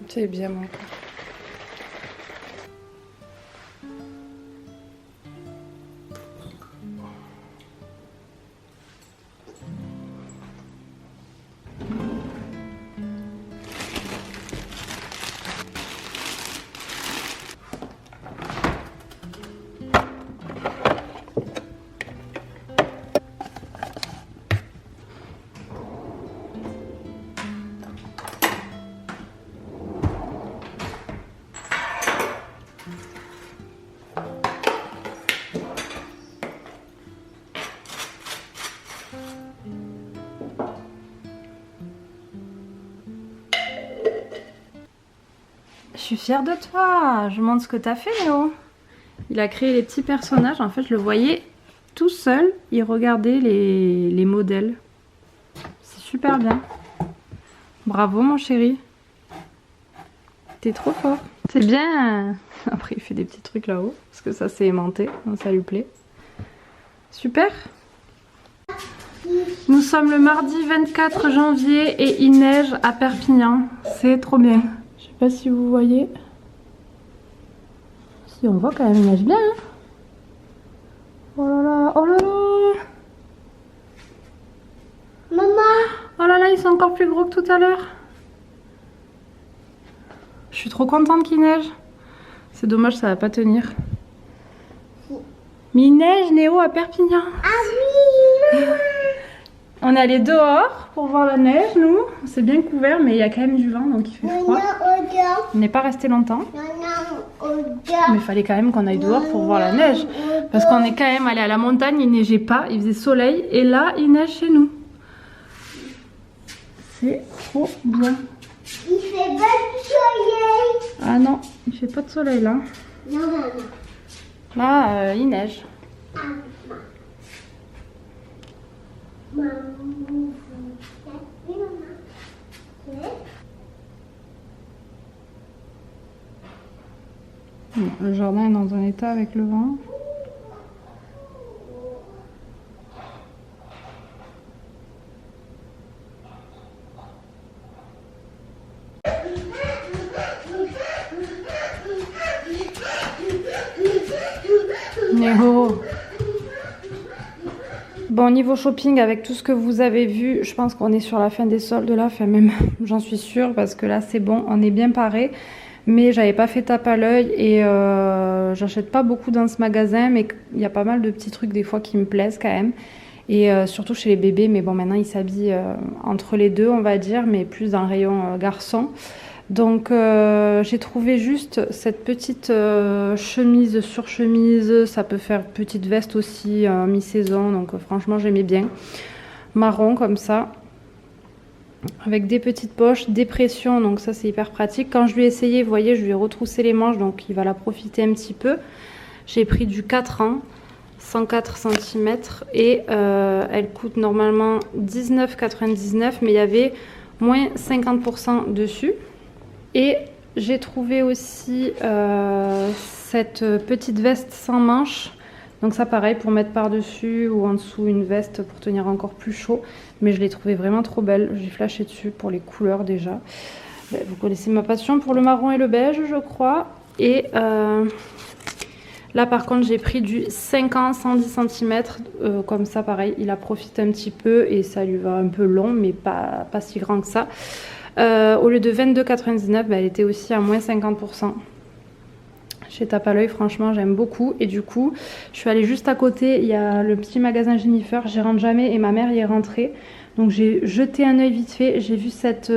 C'est bien mon corps. Je suis fière de toi. Je montre ce que t'as fait, Léo. Il a créé les petits personnages. En fait, je le voyais tout seul. Il regardait les modèles. C'est super bien. Bravo, mon chéri. T'es trop fort. C'est bien. Après, il fait des petits trucs là-haut. Parce que ça, c'est aimanté. Donc, ça lui plaît. Super. Nous sommes le mardi 24 janvier et il neige à Perpignan. C'est trop bien. Je sais pas si vous voyez. Si, on voit quand même, il neige bien. Hein. Oh là là, oh là là. Maman. Oh là là, ils sont encore plus gros que tout à l'heure. Je suis trop contente qu'il neige. C'est dommage, ça va pas tenir. Mais il neige, Néo, à Perpignan. Ah oui, maman. On est allé dehors pour voir la neige, nous. C'est bien couvert, mais il y a quand même du vent, donc il fait froid. On n'est pas resté longtemps. Mais il fallait quand même qu'on aille dehors pour voir la neige. Parce qu'on est quand même allé à la montagne, il neigeait pas, il faisait soleil. Et là, il neige chez nous. C'est trop bien. Il fait pas de soleil. Ah non, il fait pas de soleil là. Non, maman. Là, il neige. Maman. Oui, maman. Bon, le jardin est dans un état avec le vent. Néo. Bon, niveau shopping, avec tout ce que vous avez vu, je pense qu'on est sur la fin des soldes là, enfin même, j'en suis sûre, parce que là c'est bon, on est bien paré. Mais j'avais pas fait tape à l'œil et j'achète pas beaucoup dans ce magasin, mais il y a pas mal de petits trucs des fois qui me plaisent quand même. Et surtout chez les bébés, mais bon maintenant ils s'habillent entre les deux on va dire, mais plus dans le rayon garçon. Donc j'ai trouvé juste cette petite chemise sur chemise, ça peut faire petite veste aussi mi-saison, donc franchement j'aimais bien. Marron comme ça, avec des petites poches, des pressions, donc ça c'est hyper pratique. Quand je lui ai essayé, vous voyez, je lui ai retroussé les manches, donc il va la profiter un petit peu. J'ai pris du 4 ans, 104 cm et elle coûte normalement 19,99 €, mais il y avait moins 50% dessus. Et j'ai trouvé aussi cette petite veste sans manches Donc ça pareil pour mettre par-dessus ou en dessous une veste pour tenir encore plus chaud. Mais je l'ai trouvée vraiment trop belle. J'ai flashé dessus pour les couleurs déjà. Vous connaissez ma passion pour le marron et le beige, je crois. Et là par contre j'ai pris du 5 ans 110 cm. Comme ça pareil, il a profité un petit peu et ça lui va un peu long mais pas si grand que ça. Au lieu de 22,99, elle était aussi à moins 50%. Chez Tape à l'œil, franchement j'aime beaucoup. Et du coup je suis allée juste à côté, il y a le petit magasin Jennifer, j'y rentre jamais et ma mère y est rentrée. Donc j'ai jeté un œil vite fait, j'ai vu cette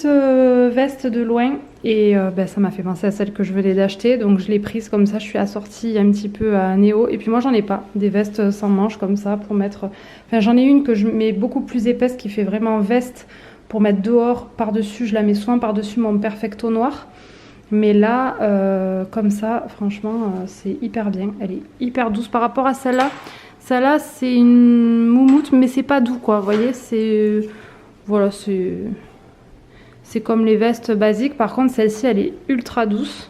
veste de loin et ça m'a fait penser à celle que je venais d'acheter. Donc je l'ai prise comme ça, je suis assortie un petit peu à Néo. Et puis moi j'en ai pas des vestes sans manches comme ça pour mettre... Enfin j'en ai une que je mets beaucoup plus épaisse qui fait vraiment veste pour mettre dehors par-dessus. Je la mets souvent par-dessus mon perfecto noir. Mais là, comme ça, franchement, c'est hyper bien. Elle est hyper douce par rapport à celle-là. Celle-là, c'est une moumoute, mais c'est pas doux, quoi. Vous voyez, c'est... Voilà, c'est comme les vestes basiques. Par contre, celle-ci, elle est ultra douce.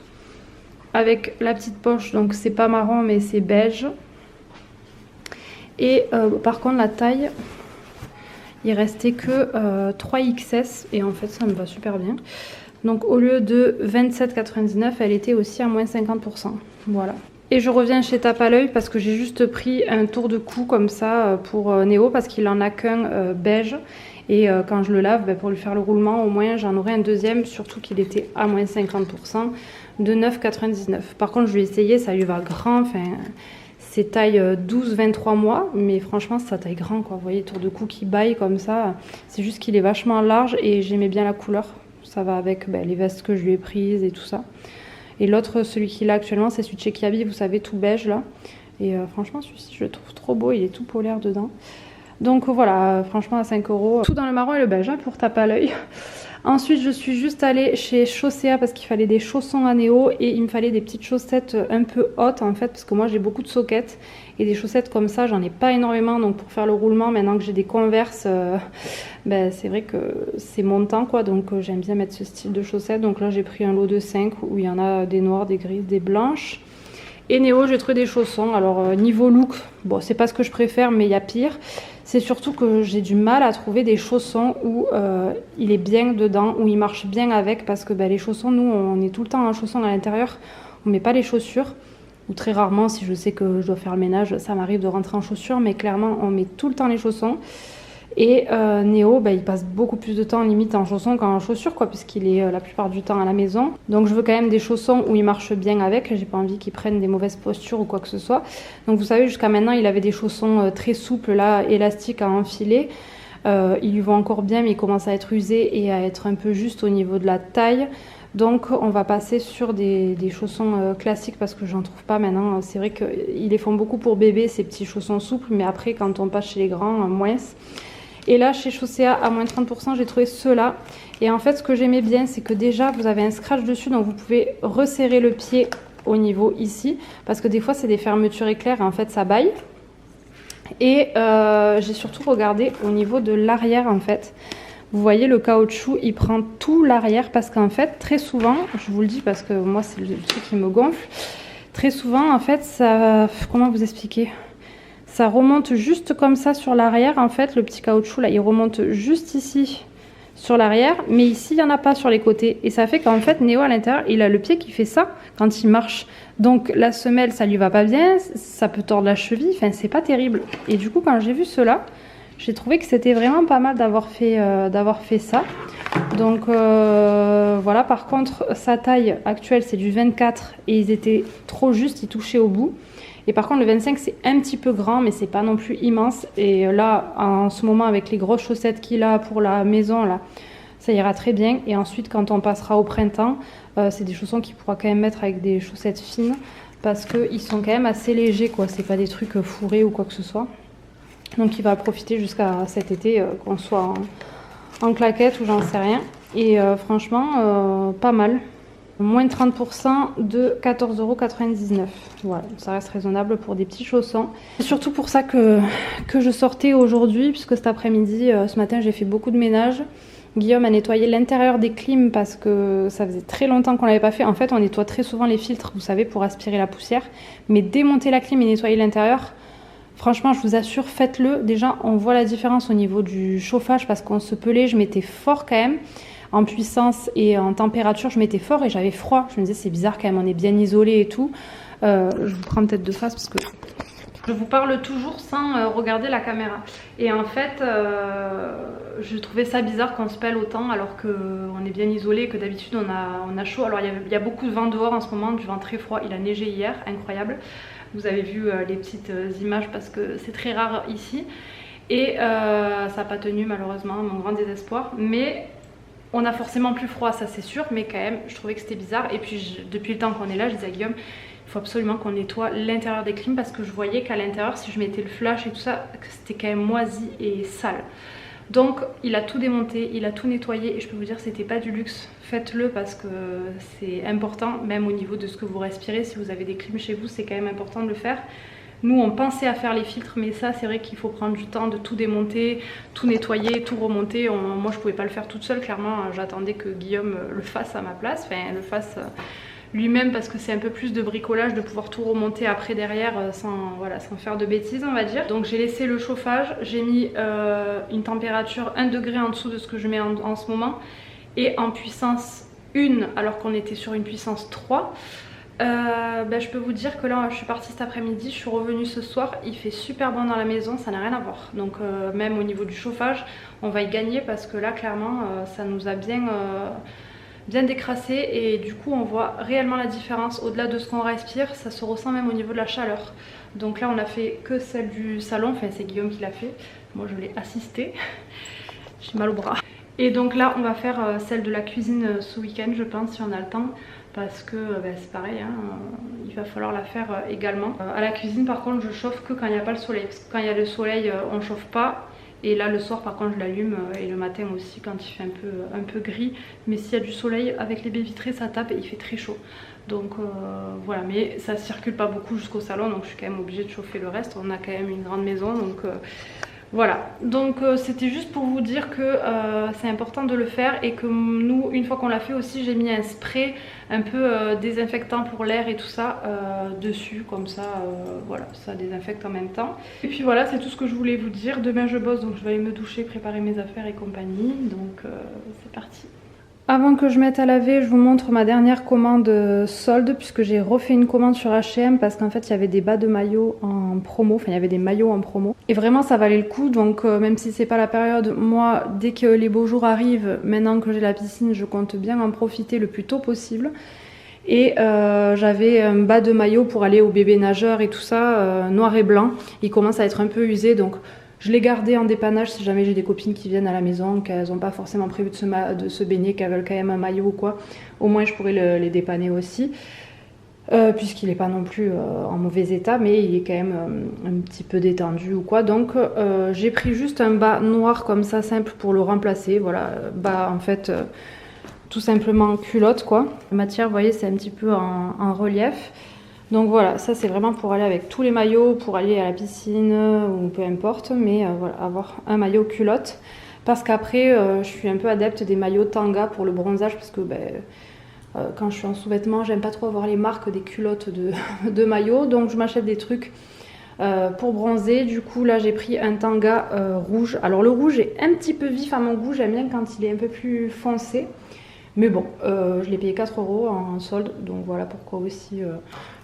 Avec la petite poche, donc c'est pas marron, mais c'est beige. Et par contre, la taille, il restait que 3XS. Et en fait, ça me va super bien. Donc au lieu de 27,99, elle était aussi à moins 50%. Voilà. Et je reviens chez Tape à l'œil parce que j'ai juste pris un tour de cou comme ça pour Néo parce qu'il en a qu'un beige. Et quand je le lave, pour lui faire le roulement, au moins j'en aurai un deuxième, surtout qu'il était à moins 50% de 9,99. Par contre, je vais essayer, ça lui va grand. Enfin, c'est taille 12-23 mois, mais franchement, ça taille grand, quoi. Vous voyez, tour de cou qui baille comme ça. C'est juste qu'il est vachement large et j'aimais bien la couleur. Ça va avec les vestes que je lui ai prises et tout ça. Et l'autre, celui qu'il a actuellement, c'est celui de chez Kiabi, vous savez, tout beige là. Et franchement, celui-ci, je le trouve trop beau, il est tout polaire dedans. Donc voilà, franchement à 5 €. Tout dans le marron et le beige, pour taper à l'œil. Ensuite, je suis juste allée chez Chaussea parce qu'il fallait des chaussons à Néo et il me fallait des petites chaussettes un peu hautes en fait parce que moi j'ai beaucoup de soquettes et des chaussettes comme ça, j'en ai pas énormément. Donc pour faire le roulement, maintenant que j'ai des Converse, c'est vrai que c'est mon temps quoi. Donc j'aime bien mettre ce style de chaussettes. Donc là j'ai pris un lot de 5 où il y en a des noires, des grises, des blanches. Et Néo, j'ai trouvé des chaussons. Alors niveau look, bon c'est pas ce que je préfère mais il y a pire. C'est surtout que j'ai du mal à trouver des chaussons où il est bien dedans, où il marche bien avec. Parce que les chaussons, nous, on est tout le temps en chaussons à l'intérieur. On met pas les chaussures. Ou très rarement, si je sais que je dois faire le ménage, ça m'arrive de rentrer en chaussures. Mais clairement, on met tout le temps les chaussons. Et Néo, il passe beaucoup plus de temps limite en chaussons qu'en chaussures, quoi, puisqu'il est la plupart du temps à la maison. Donc je veux quand même des chaussons où il marche bien avec. J'ai pas envie qu'il prenne des mauvaises postures ou quoi que ce soit. Donc vous savez, jusqu'à maintenant, il avait des chaussons très souples, là, élastiques à enfiler. Ils lui vont encore bien, mais ils commencent à être usés et à être un peu juste au niveau de la taille. Donc on va passer sur des chaussons classiques parce que j'en trouve pas maintenant. C'est vrai qu'ils les font beaucoup pour bébé, ces petits chaussons souples, mais après quand on passe chez les grands, moins. Et là, chez Chaussea, à moins 30%, j'ai trouvé ceux-là. Et en fait, ce que j'aimais bien, c'est que déjà, vous avez un scratch dessus. Donc, vous pouvez resserrer le pied au niveau ici. Parce que des fois, c'est des fermetures éclairs et en fait, ça baille. Et j'ai surtout regardé au niveau de l'arrière, en fait. Vous voyez, le caoutchouc, il prend tout l'arrière. Parce qu'en fait, très souvent, je vous le dis parce que moi, c'est le truc qui me gonfle. Très souvent, en fait, ça... Comment vous expliquer ? Ça remonte juste comme ça sur l'arrière. En fait, le petit caoutchouc, là, il remonte juste ici sur l'arrière. Mais ici, il n'y en a pas sur les côtés. Et ça fait qu'en fait, Néo, à l'intérieur, il a le pied qui fait ça quand il marche. Donc, la semelle, ça lui va pas bien. Ça peut tordre la cheville. Enfin, c'est pas terrible. Et du coup, quand j'ai vu cela, j'ai trouvé que c'était vraiment pas mal d'avoir fait ça. Donc, voilà. Par contre, sa taille actuelle, c'est du 24. Et ils étaient trop justes. Ils touchaient au bout. Et par contre, le 25, c'est un petit peu grand, mais c'est pas non plus immense. Et là, en ce moment, avec les grosses chaussettes qu'il a pour la maison, là, ça ira très bien. Et ensuite, quand on passera au printemps, c'est des chaussons qu'il pourra quand même mettre avec des chaussettes fines. Parce qu'ils sont quand même assez légers, quoi. C'est pas des trucs fourrés ou quoi que ce soit. Donc, il va profiter jusqu'à cet été, qu'on soit en claquette ou j'en sais rien. Et franchement, pas mal. Moins 30% de 14,99 €. Voilà, ça reste raisonnable pour des petits chaussons. C'est surtout pour ça que je sortais aujourd'hui, puisque cet après-midi, ce matin, j'ai fait beaucoup de ménage. Guillaume a nettoyé l'intérieur des clims parce que ça faisait très longtemps qu'on l'avait pas fait. En fait, on nettoie très souvent les filtres, vous savez, pour aspirer la poussière. Mais démonter la clim et nettoyer l'intérieur, franchement, je vous assure, faites-le. Déjà, on voit la différence au niveau du chauffage parce qu'on se pelait, je mettais fort quand même. En puissance et en température, je mettais fort et j'avais froid. Je me disais, c'est bizarre quand même, on est bien isolé et tout. Je vous prends peut-être de face parce que je vous parle toujours sans regarder la caméra. Et en fait, je trouvais ça bizarre qu'on se pèle autant alors qu'on est bien isolé, que d'habitude on a chaud. Alors il y a beaucoup de vent dehors en ce moment, du vent très froid. Il a neigé hier, incroyable. Vous avez vu les petites images parce que c'est très rare ici. Et ça n'a pas tenu malheureusement, à mon grand désespoir. Mais on a forcément plus froid, ça c'est sûr. Mais quand même, je trouvais que c'était bizarre. Et puis depuis le temps qu'on est là, je disais à Guillaume, il faut absolument qu'on nettoie l'intérieur des clims parce que je voyais qu'à l'intérieur, si je mettais le flash et tout ça, c'était quand même moisi et sale. Donc il a tout démonté, il a tout nettoyé et je peux vous dire c'était pas du luxe. Faites-le parce que c'est important, même au niveau de ce que vous respirez. Si vous avez des clims chez vous, c'est quand même important de le faire. Nous on pensait à faire les filtres, mais ça c'est vrai qu'il faut prendre du temps de tout démonter, tout nettoyer, tout remonter. Moi je pouvais pas le faire toute seule, clairement j'attendais que Guillaume le fasse à ma place, enfin le fasse lui-même parce que c'est un peu plus de bricolage de pouvoir tout remonter après derrière sans faire de bêtises on va dire. Donc j'ai laissé le chauffage, j'ai mis une température 1 degré en dessous de ce que je mets en ce moment et en puissance 1 alors qu'on était sur une puissance 3. Je peux vous dire que là je suis partie cet après-midi, je suis revenue ce soir, il fait super bon dans la maison, ça n'a rien à voir. Donc même au niveau du chauffage on va y gagner parce que là clairement ça nous a bien décrassé et du coup on voit réellement la différence au-delà de ce qu'on respire, ça se ressent même au niveau de la chaleur. Donc là on a fait que celle du salon, enfin c'est Guillaume qui l'a fait, moi je l'ai assisté, j'ai mal au bras. Et donc là on va faire celle de la cuisine ce week-end je pense si on a le temps parce que c'est pareil, hein, il va falloir la faire également. À la cuisine par contre je chauffe que quand il n'y a pas le soleil, parce que quand il y a le soleil on chauffe pas. Et là le soir par contre je l'allume et le matin aussi quand il fait un peu gris. Mais s'il y a du soleil avec les baies vitrées ça tape et il fait très chaud. Donc voilà, mais ça circule pas beaucoup jusqu'au salon donc je suis quand même obligée de chauffer le reste. On a quand même une grande maison donc voilà. Donc c'était juste pour vous dire que c'est important de le faire et que nous une fois qu'on l'a fait aussi j'ai mis un spray un peu désinfectant pour l'air et tout ça dessus comme ça voilà ça désinfecte en même temps. Et puis voilà c'est tout ce que je voulais vous dire. Demain je bosse donc je vais aller me doucher, préparer mes affaires et compagnie donc c'est parti. Avant que je mette à laver, je vous montre ma dernière commande solde puisque j'ai refait une commande sur H&M parce qu'en fait il y avait des bas de maillot en promo, enfin il y avait des maillots en promo et vraiment ça valait le coup. Donc même si c'est pas la période, moi dès que les beaux jours arrivent, maintenant que j'ai la piscine, je compte bien en profiter le plus tôt possible. Et j'avais un bas de maillot pour aller au bébé nageur et tout ça, noir et blanc. Il commence à être un peu usé donc je l'ai gardé en dépannage si jamais j'ai des copines qui viennent à la maison, qu'elles n'ont pas forcément prévu de se baigner, qu'elles veulent quand même un maillot ou quoi. Au moins je pourrais les dépanner aussi. Puisqu'il n'est pas non plus en mauvais état, mais il est quand même un petit peu détendu ou quoi. Donc j'ai pris juste un bas noir comme ça, simple pour le remplacer. Voilà, bas en fait tout simplement culotte quoi. La matière, vous voyez, c'est un petit peu en relief. Donc voilà, ça c'est vraiment pour aller avec tous les maillots, pour aller à la piscine ou peu importe, mais voilà, avoir un maillot culotte. Parce qu'après, je suis un peu adepte des maillots tanga pour le bronzage, parce que quand je suis en sous-vêtements, j'aime pas trop avoir les marques des culottes de maillots, donc je m'achète des trucs pour bronzer. Du coup là j'ai pris un tanga rouge. Alors le rouge est un petit peu vif à mon goût, j'aime bien quand il est un peu plus foncé. Mais bon, je l'ai payé 4 € en solde, donc voilà pourquoi aussi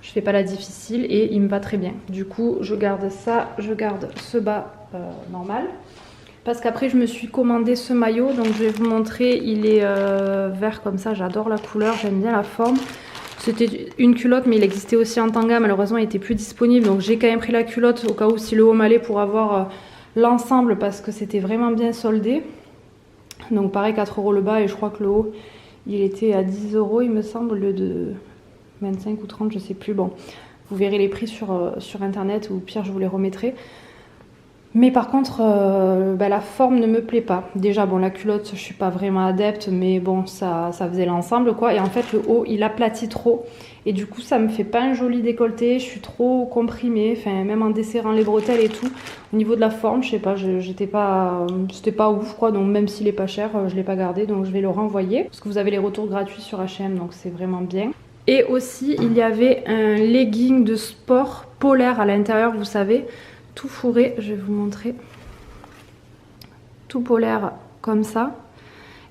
je fais pas la difficile et il me va très bien. Du coup, je garde ça, je garde ce bas normal. Parce qu'après, je me suis commandé ce maillot, donc je vais vous montrer. Il est vert comme ça, j'adore la couleur, j'aime bien la forme. C'était une culotte, mais il existait aussi en tanga, malheureusement il était plus disponible. Donc j'ai quand même pris la culotte au cas où si le haut m'allait pour avoir l'ensemble parce que c'était vraiment bien soldé. Donc pareil, 4 € le bas et je crois que le haut il était à 10 € il me semble, au lieu de 25 ou 30, je sais plus. Bon, vous verrez les prix sur internet ou pire je vous les remettrai. Mais par contre, la forme ne me plaît pas. Déjà, bon, la culotte, je suis pas vraiment adepte, mais bon, ça faisait l'ensemble, quoi. Et en fait, le haut, il aplatit trop. Et du coup, ça me fait pas un joli décolleté. Je suis trop comprimée, enfin, même en desserrant les bretelles et tout. Au niveau de la forme, je sais pas, c'était pas ouf, quoi. Donc, même s'il est pas cher, je l'ai pas gardé. Donc, je vais le renvoyer. Parce que vous avez les retours gratuits sur H&M, donc c'est vraiment bien. Et aussi, il y avait un legging de sport polaire à l'intérieur, vous savez. Tout fourré, je vais vous montrer, tout polaire comme ça.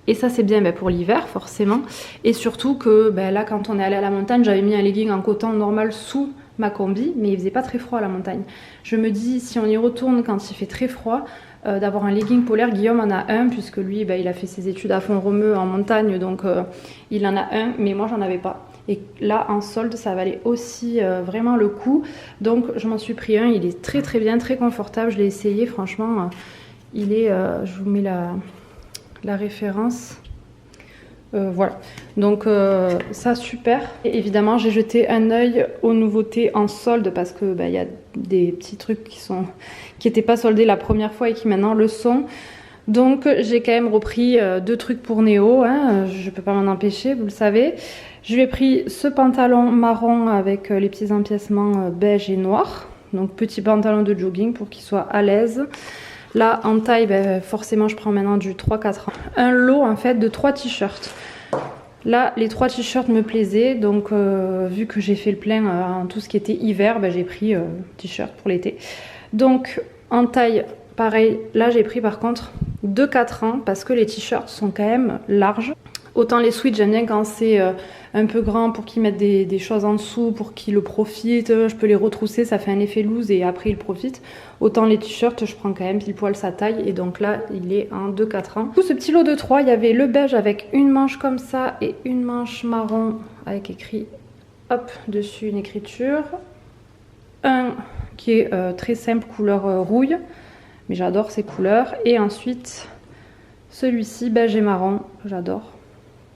Et ça c'est bien pour l'hiver forcément. Et surtout que là quand on est allé à la montagne, j'avais mis un legging en coton normal sous ma combi, mais il faisait pas très froid à la montagne. Je me dis si on y retourne quand il fait très froid, d'avoir un legging polaire. Guillaume en a un puisque lui il a fait ses études à Font-Romeu en montagne, donc il en a un, mais moi j'en avais pas. Et là en solde ça valait aussi vraiment le coup, donc je m'en suis pris un. Il est très très bien, très confortable, je l'ai essayé franchement. Il est, je vous mets la référence, voilà, donc ça super. Et évidemment j'ai jeté un œil aux nouveautés en solde parce que y a des petits trucs qui étaient pas soldés la première fois et qui maintenant le sont. Donc j'ai quand même repris 2 trucs pour Néo, hein, je peux pas m'en empêcher, vous le savez. Je lui ai pris ce pantalon marron avec les petits empiècements beige et noir. Donc petit pantalon de jogging pour qu'il soit à l'aise. Là en taille, forcément je prends maintenant du 3-4 ans. Un lot en fait de 3 t-shirts. Là les 3 t-shirts me plaisaient, donc vu que j'ai fait le plein en tout ce qui était hiver, j'ai pris t-shirt pour l'été. Donc en taille pareil, là j'ai pris par contre 2-4 ans parce que les t-shirts sont quand même larges. Autant les sweats, j'aime bien quand c'est un peu grand pour qu'ils mettent des choses en dessous, pour qu'ils le profitent. Je peux les retrousser, ça fait un effet loose et après ils profitent. Autant les t-shirts, je prends quand même pile poil sa taille. Et donc là, il est en 2-4 ans. Du coup, ce petit lot de 3, il y avait le beige avec une manche comme ça et une manche marron avec écrit, hop, dessus une écriture. Un qui est très simple, couleur rouille. Mais j'adore ces couleurs. Et ensuite, celui-ci, beige et marron, j'adore.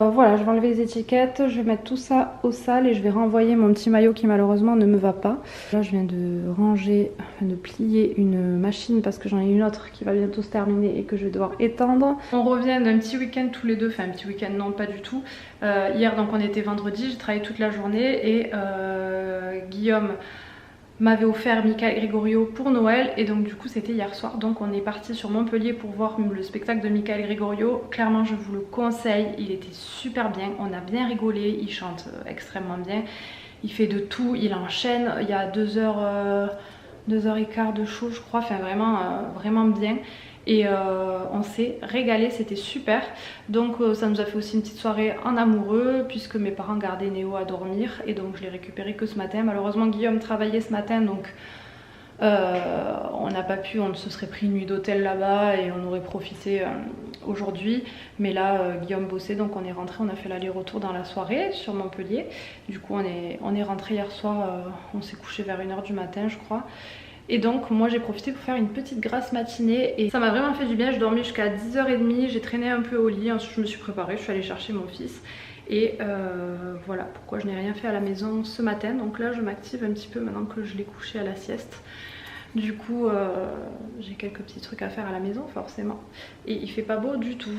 Voilà, je vais enlever les étiquettes, je vais mettre tout ça au sale et je vais renvoyer mon petit maillot qui malheureusement ne me va pas. Là je viens de ranger, de plier une machine parce que j'en ai une autre qui va bientôt se terminer et que je vais devoir étendre. On revient d'un petit week-end tous les deux, enfin un petit week-end non pas du tout. Hier donc on était vendredi, j'ai travaillé toute la journée et Guillaume m'avait offert Michael Gregorio pour Noël et donc du coup c'était hier soir. Donc on est parti sur Montpellier pour voir le spectacle de Michael Gregorio. Clairement je vous le conseille, il était super bien, on a bien rigolé, il chante extrêmement bien, il fait de tout, il enchaîne, il y a 2h15 de show je crois, enfin vraiment bien. Et on s'est régalé, c'était super. Donc ça nous a fait aussi une petite soirée en amoureux puisque mes parents gardaient Néo à dormir et donc je l'ai récupéré que ce matin. Malheureusement Guillaume travaillait ce matin donc on n'a pas pu, on se serait pris une nuit d'hôtel là-bas et on aurait profité aujourd'hui. Mais là Guillaume bossait donc on est rentré, on a fait l'aller-retour dans la soirée sur Montpellier. Du coup on est rentré hier soir, on s'est couché vers 1h du matin je crois. Et donc moi j'ai profité pour faire une petite grasse matinée et ça m'a vraiment fait du bien. Je dormis jusqu'à 10h30, j'ai traîné un peu au lit, ensuite je me suis préparée, je suis allée chercher mon fils. Et voilà pourquoi je n'ai rien fait à la maison ce matin. Donc là je m'active un petit peu maintenant que je l'ai couché à la sieste. Du coup j'ai quelques petits trucs à faire à la maison forcément. Et il fait pas beau du tout,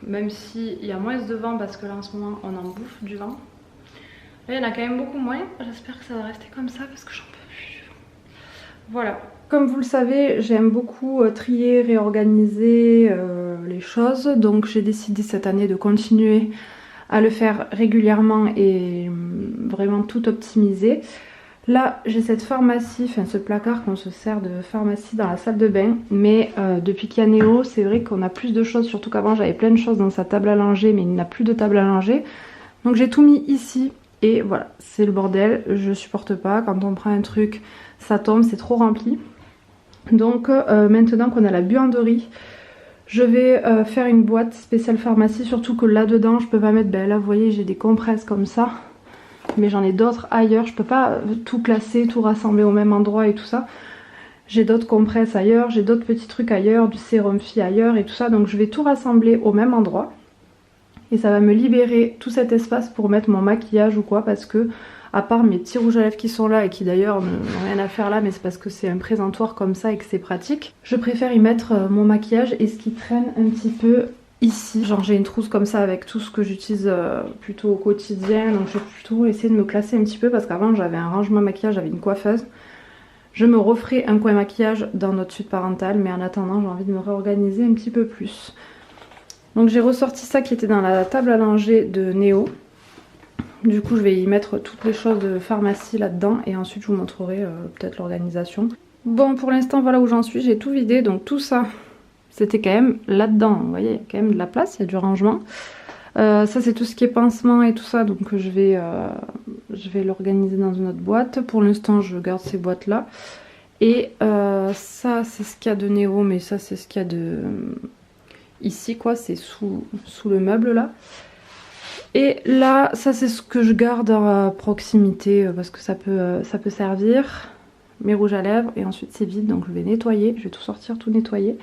même s'il y a moins de vent parce que là en ce moment on en bouffe du vent. Là il y en a quand même beaucoup moins, j'espère que ça va rester comme ça parce que j'en peux plus. Voilà, comme vous le savez, j'aime beaucoup trier, réorganiser les choses. Donc j'ai décidé cette année de continuer à le faire régulièrement et vraiment tout optimiser. Là j'ai cette pharmacie, enfin ce placard qu'on se sert de pharmacie dans la salle de bain. Mais depuis qu'il y a Néo, c'est vrai qu'on a plus de choses. Surtout qu'avant j'avais plein de choses dans sa table à langer, mais il n'a plus de table à langer. Donc j'ai tout mis ici. Et voilà, c'est le bordel, je supporte pas. Quand on prend un truc, ça tombe, c'est trop rempli. Donc maintenant qu'on a la buanderie, je vais faire une boîte spéciale pharmacie. Surtout que là-dedans, je peux pas mettre... là, vous voyez, j'ai des compresses comme ça. Mais j'en ai d'autres ailleurs. Je peux pas tout classer, tout rassembler au même endroit et tout ça. J'ai d'autres compresses ailleurs, j'ai d'autres petits trucs ailleurs, du sérum Phi ailleurs et tout ça. Donc je vais tout rassembler au même endroit. Et ça va me libérer tout cet espace pour mettre mon maquillage ou quoi, parce que À part mes petits rouges à lèvres qui sont là et qui d'ailleurs n'ont rien à faire là, mais c'est parce que c'est un présentoir comme ça et que c'est pratique. Je préfère y mettre mon maquillage et ce qui traîne un petit peu ici. Genre j'ai une trousse comme ça avec tout ce que j'utilise plutôt au quotidien, donc je vais plutôt essayer de me classer un petit peu parce qu'avant j'avais un rangement maquillage, j'avais une coiffeuse. Je me referai un coin maquillage dans notre suite parentale, mais en attendant j'ai envie de me réorganiser un petit peu plus. Donc j'ai ressorti ça qui était dans la table à langer de Néo. Du coup je vais y mettre toutes les choses de pharmacie là-dedans et ensuite je vous montrerai peut-être l'organisation. Bon, pour l'instant voilà où j'en suis, j'ai tout vidé, donc tout ça c'était quand même là-dedans. Vous voyez, il y a quand même de la place, il y a du rangement. Ça c'est tout ce qui est pansement et tout ça, donc je vais l'organiser dans une autre boîte. Pour l'instant je garde ces boîtes là. Et ça c'est ce qu'il y a de Néo, mais ça c'est ce qu'il y a de... ici quoi, c'est sous le meuble là. Et là ça c'est ce que je garde à proximité parce que ça peut servir. Mes rouges à lèvres et ensuite c'est vide, donc je vais nettoyer, je vais tout sortir, tout nettoyer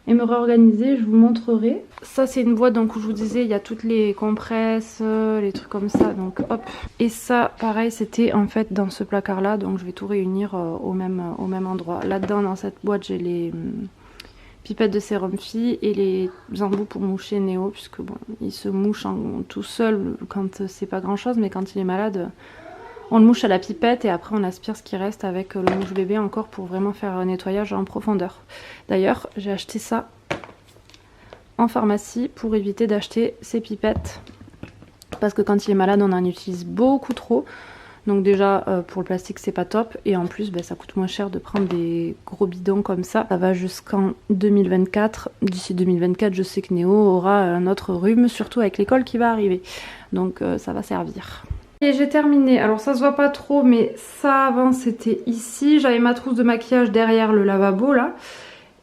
et me réorganiser, je vous montrerai. Ça c'est une boîte donc où je vous disais il y a toutes les compresses, les trucs comme ça, donc hop. Et ça pareil c'était en fait dans ce placard là, donc je vais tout réunir au même endroit. Là dedans dans cette boîte j'ai les pipettes de sérum Phi et les embouts pour moucher Néo, puisque bon il se mouche tout seul quand c'est pas grand chose, mais quand il est malade on le mouche à la pipette et après on aspire ce qui reste avec le mouche bébé encore pour vraiment faire un nettoyage en profondeur. D'ailleurs j'ai acheté ça en pharmacie pour éviter d'acheter ces pipettes parce que quand il est malade on en utilise beaucoup trop. Donc déjà pour le plastique c'est pas top et en plus ça coûte moins cher de prendre des gros bidons comme ça. Ça va jusqu'en 2024. D'ici 2024 je sais que Néo aura un autre rhume, surtout avec l'école qui va arriver. Donc ça va servir. Et j'ai terminé, alors ça se voit pas trop mais ça avant c'était ici, j'avais ma trousse de maquillage derrière le lavabo là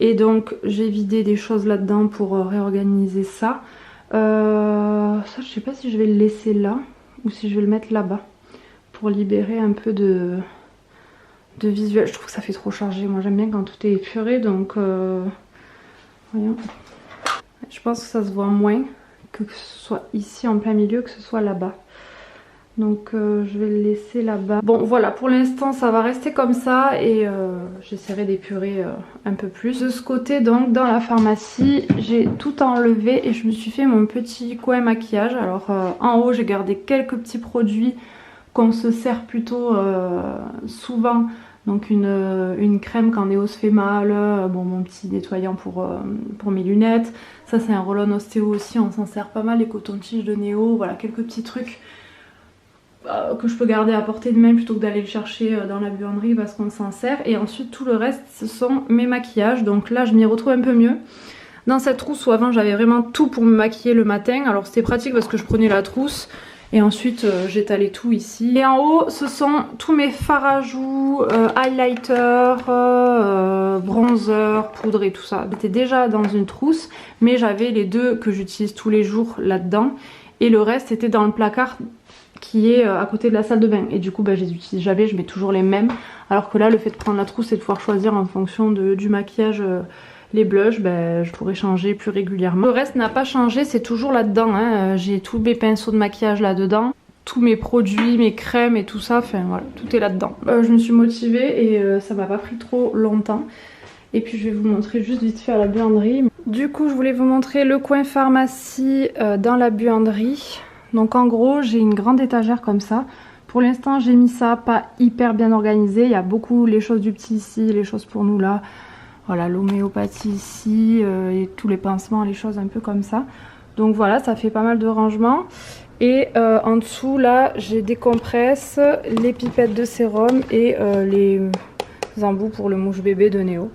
et donc j'ai vidé des choses là-dedans pour réorganiser ça. Ça je sais pas si je vais le laisser là ou si je vais le mettre là-bas pour libérer un peu de visuel. Je trouve que ça fait trop chargé, moi j'aime bien quand tout est épuré donc voyons. Je pense que ça se voit moins que ce soit ici en plein milieu que ce soit là-bas. Donc je vais le laisser là-bas. Bon voilà, pour l'instant ça va rester comme ça et j'essaierai d'épurer un peu plus. De ce côté donc dans la pharmacie j'ai tout enlevé et je me suis fait mon petit coin maquillage. Alors en haut j'ai gardé quelques petits produits qu'on se sert plutôt souvent. Donc une crème quand Néo se fait mal, bon mon petit nettoyant pour mes lunettes. Ça c'est un roll-on ostéo aussi, on s'en sert pas mal, les cotons-tiges de Néo, voilà quelques petits trucs que je peux garder à portée de main plutôt que d'aller le chercher dans la buanderie parce qu'on s'en sert. Et ensuite tout le reste ce sont mes maquillages, donc là je m'y retrouve un peu mieux. Dans cette trousse où avant j'avais vraiment tout pour me maquiller le matin, alors c'était pratique parce que je prenais la trousse et ensuite j'étalais tout ici. Et en haut ce sont tous mes fards à joues, highlighter, bronzer, poudre et tout ça. J'étais déjà dans une trousse mais j'avais les deux que j'utilise tous les jours là-dedans et le reste était dans le placard qui est à côté de la salle de bain et du coup je les utilise jamais, je mets toujours les mêmes, alors que là le fait de prendre la trousse et de pouvoir choisir en fonction du maquillage les blushs, je pourrais changer plus régulièrement. Le reste n'a pas changé, c'est toujours là dedans hein. J'ai tous mes pinceaux de maquillage là dedans, tous mes produits, mes crèmes et tout ça, enfin voilà, tout est là dedans. Je me suis motivée et ça m'a pas pris trop longtemps. Et puis je vais vous montrer juste vite fait à la buanderie. Du coup je voulais vous montrer le coin pharmacie dans la buanderie. Donc en gros j'ai une grande étagère comme ça. Pour l'instant j'ai mis ça pas hyper bien organisé. Il y a beaucoup les choses du petit ici, les choses pour nous là. Voilà, l'homéopathie ici et tous les pansements, les choses un peu comme ça. Donc voilà, ça fait pas mal de rangement. Et en dessous là j'ai des compresses, les pipettes de sérum et les embouts pour le mouche bébé de Néo.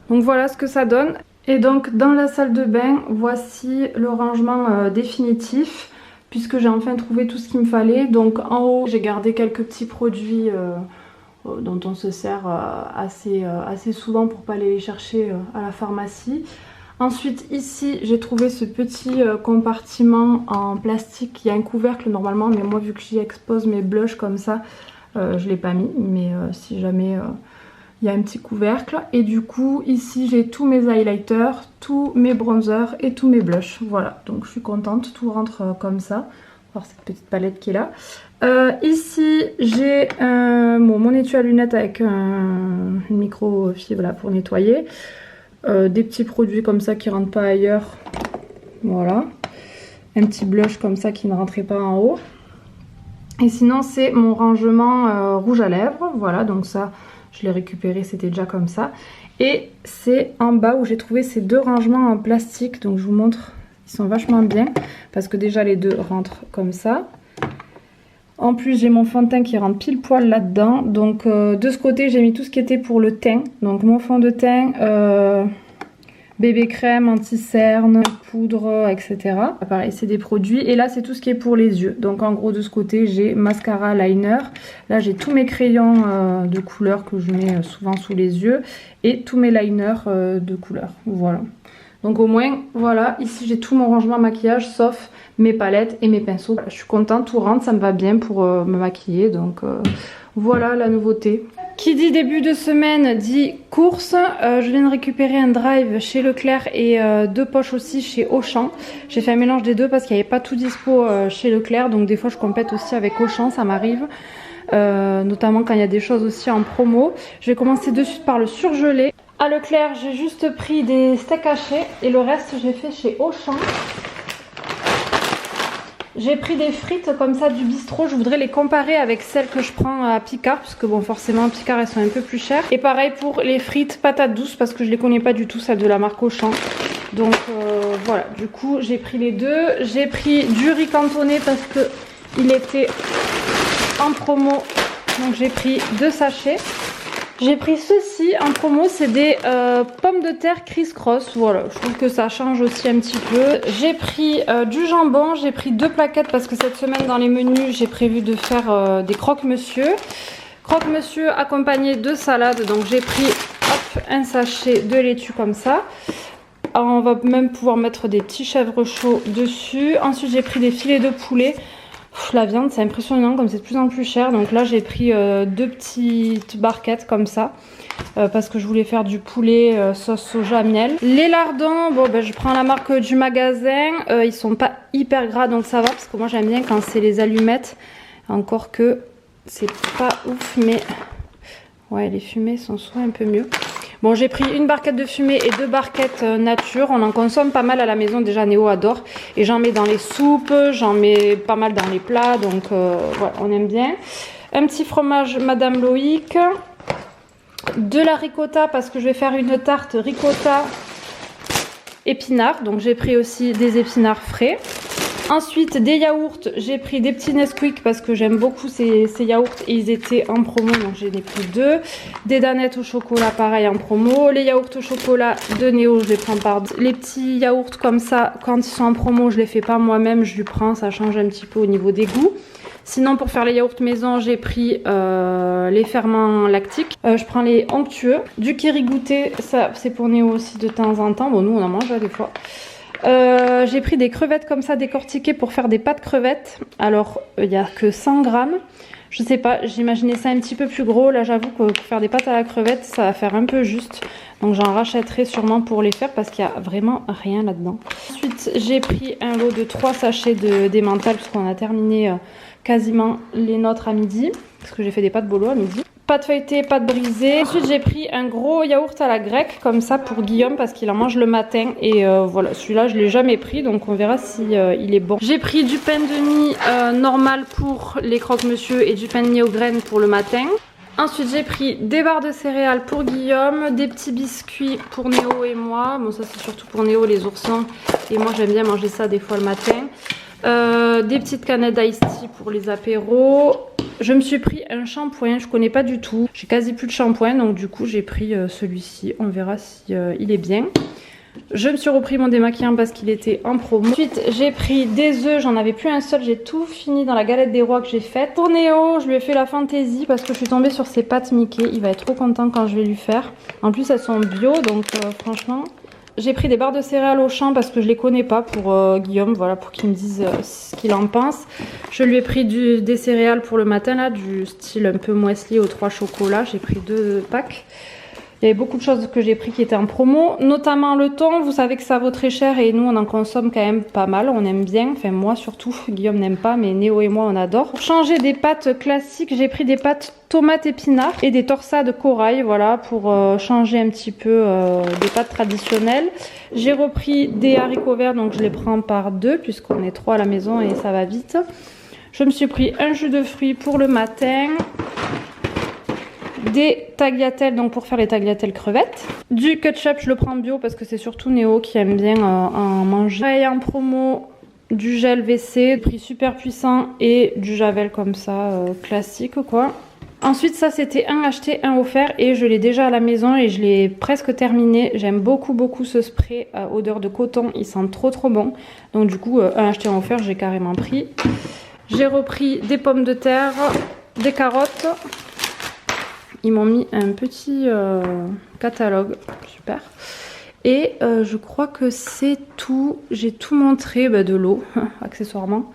Donc voilà ce que ça donne. Et donc dans la salle de bain, voici le rangement définitif. Puisque j'ai enfin trouvé tout ce qu'il me fallait. Donc en haut j'ai gardé quelques petits produits dont on se sert assez souvent pour pas aller les chercher à la pharmacie. Ensuite ici j'ai trouvé ce petit compartiment en plastique. Il y a un couvercle normalement mais moi vu que j'y expose mes blushs comme ça je l'ai pas mis. Mais si jamais il y a un petit couvercle. Et du coup ici j'ai tous mes highlighters, tous mes bronzers et tous mes blushs. Voilà, donc je suis contente, tout rentre comme ça. par cette petite palette qui est là. Ici j'ai mon étui à lunettes avec une microfibre là pour nettoyer. Des petits produits comme ça qui rentrent pas ailleurs. Voilà. Un petit blush comme ça qui ne rentrait pas en haut. Et sinon c'est mon rangement rouge à lèvres. Voilà, donc ça je l'ai récupéré, c'était déjà comme ça. Et c'est en bas où j'ai trouvé ces deux rangements en plastique. Donc je vous montre, ils sont vachement bien. Parce que déjà les deux rentrent comme ça. En plus j'ai mon fond de teint qui rentre pile poil là-dedans. Donc de ce côté j'ai mis tout ce qui était pour le teint. Donc mon fond de teint, bébé crème, anti-cerne, poudre, etc. Pareil, c'est des produits. Et là, c'est tout ce qui est pour les yeux. Donc en gros, de ce côté, j'ai mascara, liner. Là, j'ai tous mes crayons de couleur que je mets souvent sous les yeux. Et tous mes liners de couleur. Voilà. Donc au moins, voilà, ici j'ai tout mon rangement maquillage sauf mes palettes et mes pinceaux. Je suis contente, tout rentre, ça me va bien pour me maquiller. Donc voilà la nouveauté. Qui dit début de semaine dit course. Je viens de récupérer un drive chez Leclerc et deux poches aussi chez Auchan. J'ai fait un mélange des deux parce qu'il n'y avait pas tout dispo chez Leclerc. Donc des fois je complète aussi avec Auchan, ça m'arrive. Notamment quand il y a des choses aussi en promo. Je vais commencer de suite par le surgelé. À Leclerc j'ai juste pris des steaks hachés et le reste j'ai fait chez Auchan. J'ai pris des frites comme ça du bistrot, je voudrais les comparer avec celles que je prends à Picard, parce que bon forcément à Picard elles sont un peu plus chères. Et pareil pour les frites patates douces parce que je les connais pas du tout, celles de la marque Auchan. Donc voilà, du coup j'ai pris les deux. J'ai pris du riz cantonné parce que il était en promo, donc j'ai pris 2 sachets. J'ai pris ceci en promo, c'est des pommes de terre criss-cross. Voilà, je trouve que ça change aussi un petit peu. J'ai pris du jambon, j'ai pris 2 plaquettes parce que cette semaine dans les menus, j'ai prévu de faire des croque-monsieur. Croque-monsieur accompagné de salade, donc j'ai pris hop, un sachet de laitue comme ça. Alors, on va même pouvoir mettre des petits chèvres chauds dessus. Ensuite, j'ai pris des filets de poulet. La viande c'est impressionnant comme c'est de plus en plus cher, donc là j'ai pris 2 petites barquettes comme ça parce que je voulais faire du poulet sauce soja miel. Les lardons, bon ben je prends la marque du magasin, ils sont pas hyper gras donc ça va parce que moi j'aime bien quand c'est les allumettes, encore que c'est pas ouf mais ouais les fumées sont souvent un peu mieux. Bon, j'ai pris une barquette de fumée et 2 barquettes nature. On en consomme pas mal à la maison. Déjà, Néo adore. Et j'en mets dans les soupes, j'en mets pas mal dans les plats. Donc, voilà, on aime bien. Un petit fromage Madame Loïc. De la ricotta parce que je vais faire une tarte ricotta épinards. Donc, j'ai pris aussi des épinards frais. Ensuite, des yaourts, j'ai pris des petits Nesquik parce que j'aime beaucoup ces yaourts et ils étaient en promo, donc j'en ai pris 2. Des danettes au chocolat, pareil en promo. Les yaourts au chocolat de Néo, je les prends par 2. Les petits yaourts comme ça, quand ils sont en promo, je les fais pas moi-même, je les prends, ça change un petit peu au niveau des goûts. Sinon, pour faire les yaourts maison, j'ai pris les ferments lactiques. Je prends les onctueux. Du kiri goûté, ça c'est pour Néo aussi de temps en temps. Bon, nous on en mange là, des fois. J'ai pris des crevettes comme ça décortiquées pour faire des pâtes crevettes. Alors il n'y a que 100 grammes. Je sais pas, j'imaginais ça un petit peu plus gros. Là j'avoue que pour faire des pâtes à la crevette ça va faire un peu juste. Donc j'en rachèterai sûrement pour les faire parce qu'il n'y a vraiment rien là-dedans. Ensuite j'ai pris un lot de 3 sachets d'emmental puisqu'on a terminé quasiment les nôtres à midi. Parce que j'ai fait des pâtes bolo à midi. Pâte feuilletée, pâte brisée. Ensuite j'ai pris un gros yaourt à la grecque comme ça pour Guillaume parce qu'il en mange le matin. Et voilà, celui-là je ne l'ai jamais pris donc on verra si il est bon. J'ai pris du pain de mie normal pour les croque-monsieur et du pain de mie aux graines pour le matin. Ensuite j'ai pris des barres de céréales pour Guillaume, des petits biscuits pour Néo et moi. Bon ça c'est surtout pour Néo les oursons et moi j'aime bien manger ça des fois le matin. Des petites canettes d'ice tea pour les apéros. Je me suis pris un shampoing, je connais pas du tout. J'ai quasi plus de shampoing donc du coup j'ai pris celui-ci. On verra si il est bien. Je me suis repris mon démaquillant parce qu'il était en promo. Ensuite j'ai pris des œufs, j'en avais plus un seul, j'ai tout fini dans la galette des rois que j'ai faite. Pour Néo, je lui ai fait la fantaisie parce que je suis tombée sur ses pâtes Mickey. Il va être trop content quand je vais lui faire. En plus elles sont bio donc franchement... J'ai pris des barres de céréales au champ parce que je les connais pas pour Guillaume, voilà, pour qu'il me dise ce qu'il en pense. Je lui ai pris des céréales pour le matin, là, du style un peu muesli aux 3 chocolats. J'ai pris 2 packs. Il y avait beaucoup de choses que j'ai pris qui étaient en promo, notamment le thon. Vous savez que ça vaut très cher et nous on en consomme quand même pas mal, on aime bien. Enfin moi surtout, Guillaume n'aime pas, mais Néo et moi on adore. Pour changer des pâtes classiques, j'ai pris des pâtes tomates épinards et des torsades corail, voilà, pour changer un petit peu des pâtes traditionnelles. J'ai repris des haricots verts, donc je les prends par 2 puisqu'on est 3 à la maison et ça va vite. Je me suis pris un jus de fruits pour le matin. Des tagliatelles, donc pour faire les tagliatelles crevettes. Du ketchup, je le prends bio parce que c'est surtout Néo qui aime bien en manger. Pareil en promo, du gel WC, prix super puissant et du javel comme ça, classique quoi. Ensuite ça c'était un acheté, un offert et je l'ai déjà à la maison et je l'ai presque terminé. J'aime beaucoup ce spray à odeur de coton, il sent trop bon. Donc du coup un acheté, un offert, j'ai carrément pris. J'ai repris des pommes de terre, des carottes. Ils m'ont mis un petit catalogue, super. Et je crois que c'est tout. J'ai tout montré, de l'eau, accessoirement.